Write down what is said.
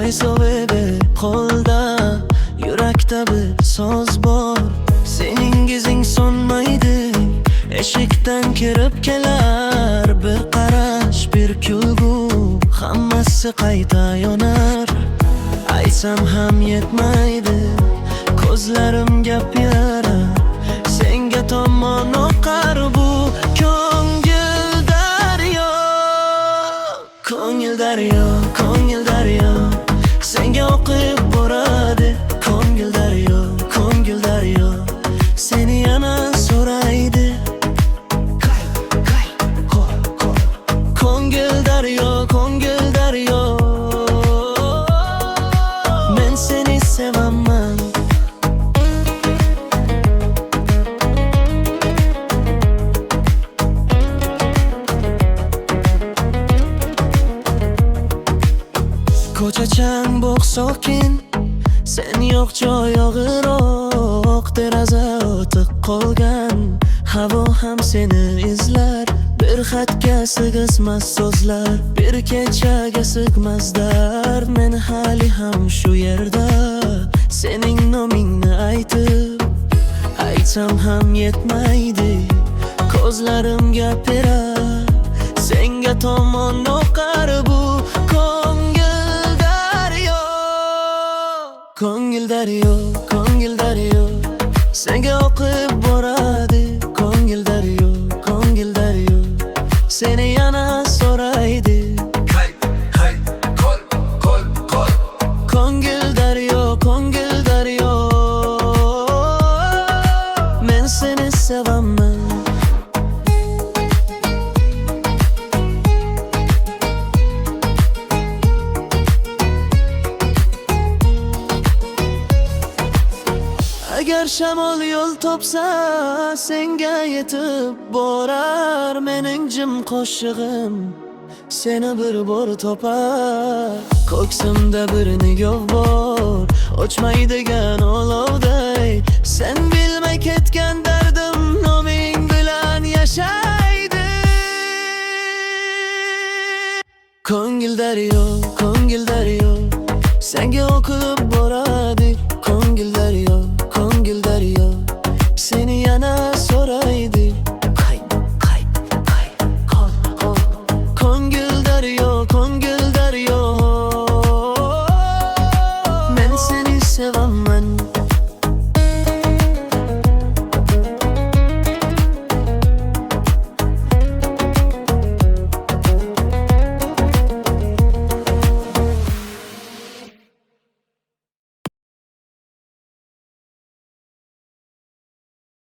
seni sevebe qo'lda, yurakda bir so'z bor. Sening izing so'nmaydi, eshikdan kirib kelar bir qarash, bir kulgu, hammasi qayta yonar. Aytsam ham yetmaydi, ko'zlarim gap yarar, senga tomon oqar bu ko'ngil daryo. Ko'ngil daryo, ko'ngil daryo, senga oqib boradi. Ko'ngil daryo, ko'ngil daryo, seni yana so'raydi. Ko'ngil daryo, ko'ngil daryo, men seni sevaman. Ko'chachang bog' sokin, sen yo'q joy og'iroq. Deraza otiq qolgan, havo ham seni izlar. Bir xatga sig'ismas so'zlar, bir kechaga sig'mas dard. Men hali ham shu yerda, sening nomingni aytsam ham yetmaydi, ko'zlarim gapirar, senga tomon oqar bu ko'ngil daryo. Ko'ngil daryo, ko'ngil daryo, senga oqib boradi. Ko'ngil daryo, ko'ngil daryo, seni yana so'raydi. Ko'ngil daryo, ko'ngil daryo, men seni sevaman. Agar shamol yo'l topsa, senga yetib borar. Mening jim qo'shig'im seni bir bor topar. Ko'ksimda bir nigoh bor, o'chmaydigan olovday. Sen bilmay ketgan dardim noming bilan yashaydi. Ko'ngil daryo, ko'ngil daryo, senga o'qib